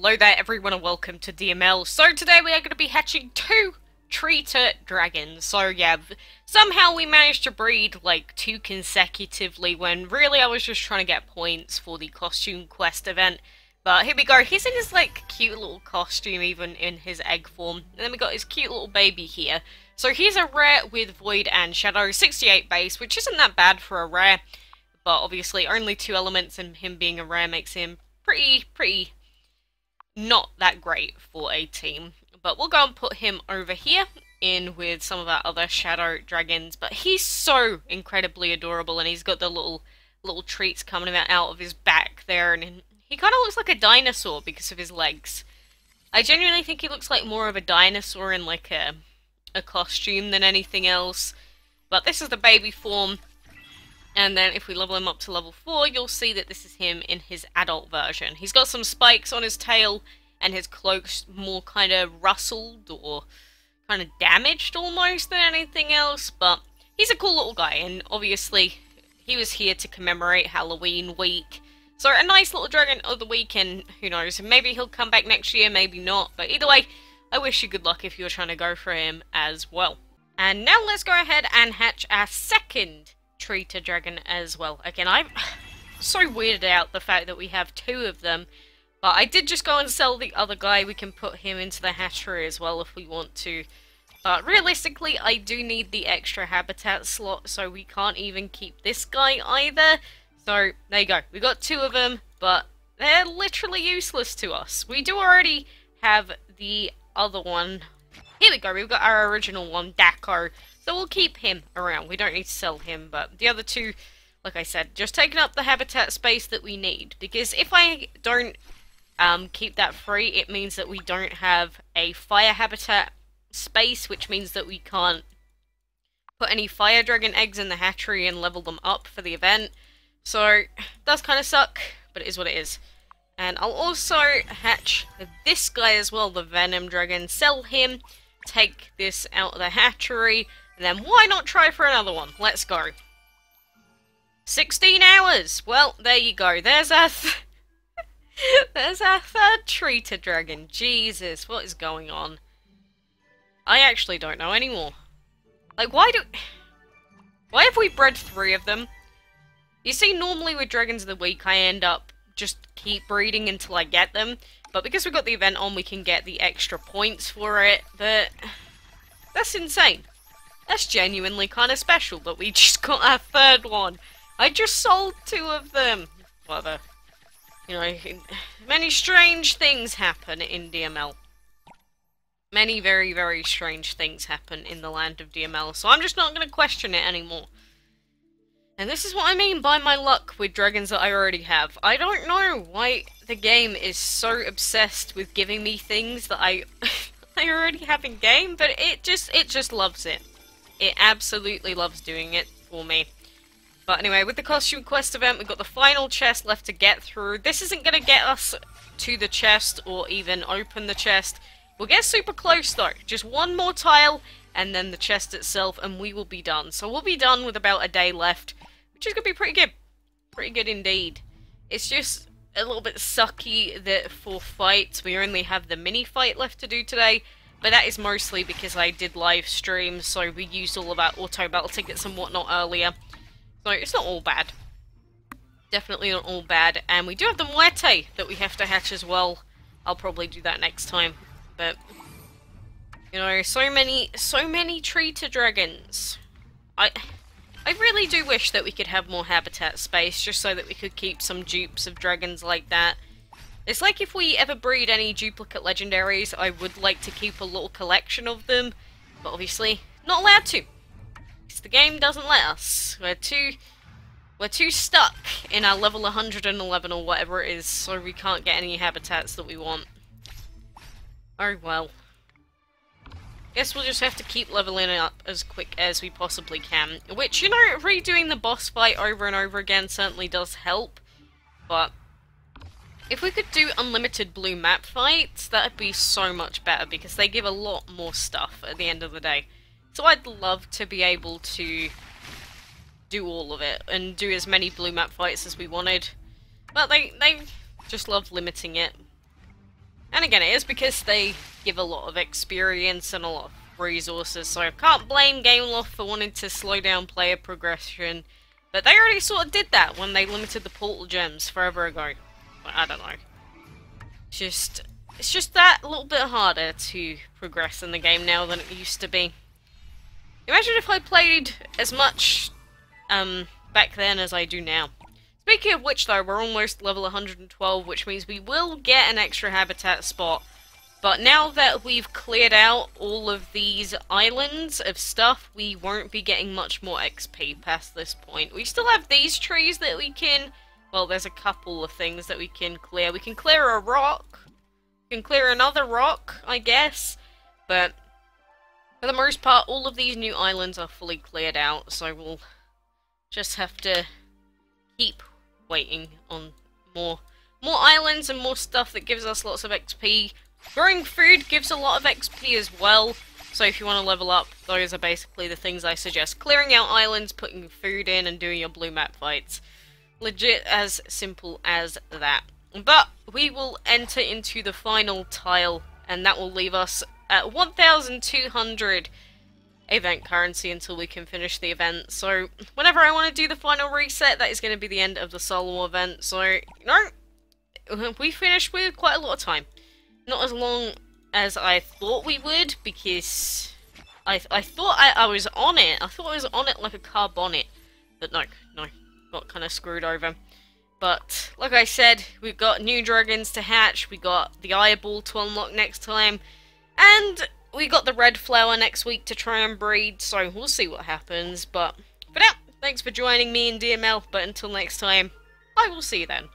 Hello there everyone and welcome to DML. So today we are going to be hatching two treater dragons. So yeah, somehow we managed to breed like two consecutively when really I was just trying to get points for the costume quest event. But here we go, he's in his like cute little costume even in his egg form. And then we got his cute little baby here. So he's a rare with Void and Shadow, 68 base, which isn't that bad for a rare. But obviously only two elements and him being a rare makes him pretty not that great for a team. But we'll go and put him over here in with some of our other shadow dragons. But he's so incredibly adorable, and he's got the little treats coming out of his back there, and he kind of looks like a dinosaur because of his legs. I genuinely think he looks like more of a dinosaur in like a costume than anything else. But this is the baby form. And then if we level him up to level 4, you'll see that this is him in his adult version. He's got some spikes on his tail, and his cloak's more kind of rustled or kind of damaged almost than anything else. But he's a cool little guy, and obviously he was here to commemorate Halloween week. So a nice little dragon of the week, and who knows, maybe he'll come back next year, maybe not. But either way, I wish you good luck if you're trying to go for him as well. And now let's go ahead and hatch our second treater dragon as well. Again, I'm so weirded out the fact that we have two of them, but I did just go and sell the other guy. We can put him into the hatchery as well if we want to, but realistically I do need the extra habitat slot, so we can't even keep this guy either. So there you go, we got two of them, but they're literally useless to us. We do already have the other one. Here we go, we've got our original one, Daco. So we'll keep him around. We don't need to sell him, but the other two, like I said, just taking up the habitat space that we need. Because if I don't keep that free, it means that we don't have a fire habitat space, which means that we can't put any fire dragon eggs in the hatchery and level them up for the event. So it does kind of suck, but it is what it is. And I'll also hatch this guy as well, the Venom Dragon, sell him, take this out of the hatchery, and then why not try for another one? Let's go. 16 hours! Well, there you go. There's our there's our third treater dragon. Jesus, what is going on? I actually don't know anymore. Like, why have we bred 3 of them? You see, normally with Dragons of the Week, I end up just keep breeding until I get them. But because we got the event on, we can get the extra points for it. But that's insane. That's genuinely kind of special that we just got our third one. I just sold 2 of them. Whatever. You know, many strange things happen in DML. Many very, very strange things happen in the land of DML. So I'm just not going to question it anymore. And this is what I mean by my luck with dragons that I already have. I don't know why the game is so obsessed with giving me things that I already have in game, but it just loves it. It absolutely loves doing it for me. But anyway, with the costume quest event, we've got the final chest left to get through. This isn't going to get us to the chest or even open the chest. We'll get super close though. Just one more tile and then the chest itself and we will be done. So we'll be done with about a day left, which is going to be pretty good. Pretty good indeed. It's just a little bit sucky that for fights we only have the mini fight left to do today. But that is mostly because I did live stream, so we used all of our auto battle tickets and whatnot earlier. So it's not all bad. Definitely not all bad. And we do have the Muerte that we have to hatch as well. I'll probably do that next time. But you know, so many treater dragons. I really do wish that we could have more habitat space, just so that we could keep some dupes of dragons like that. It's like if we ever breed any duplicate legendaries, I would like to keep a little collection of them, but obviously not allowed to, because the game doesn't let us. We're too stuck in our level 111 or whatever it is, so we can't get any habitats that we want. Oh well. Guess we'll just have to keep leveling up as quick as we possibly can. Which, you know, redoing the boss fight over and over again certainly does help, but if we could do unlimited blue map fights, that'd be so much better, because they give a lot more stuff at the end of the day. So I'd love to be able to do all of it, and do as many blue map fights as we wanted. But they just love limiting it. And again, it is because they give a lot of experience and a lot of resources, so I can't blame Gameloft for wanting to slow down player progression. But they already sort of did that when they limited the portal gems forever ago. I don't know. It's just that little bit harder to progress in the game now than it used to be. Imagine if I played as much back then as I do now. Speaking of which though, we're almost level 112, which means we will get an extra habitat spot. But now that we've cleared out all of these islands of stuff, we won't be getting much more XP past this point. We still have these trees that we can... Well, there's a couple of things that we can clear. We can clear a rock. We can clear another rock, I guess. But for the most part, all of these new islands are fully cleared out. So we'll just have to keep waiting on more islands and more stuff that gives us lots of XP. Growing food gives a lot of XP as well, so if you want to level up, those are basically the things I suggest. Clearing out islands, putting food in, and doing your blue map fights. Legit as simple as that. But we will enter into the final tile, and that will leave us at 1,200 event currency until we can finish the event. So whenever I want to do the final reset, that is going to be the end of the solo event. So, you know, we finished with quite a lot of time. Not as long as I thought we would, because I thought I was on it. I thought I was on it like a car bonnet. But no, got kind of screwed over. But, like I said, we've got new dragons to hatch, we got the eyeball to unlock next time, and we got the red flower next week to try and breed, so we'll see what happens. But for now, thanks for joining me in DML, but until next time, I will see you then.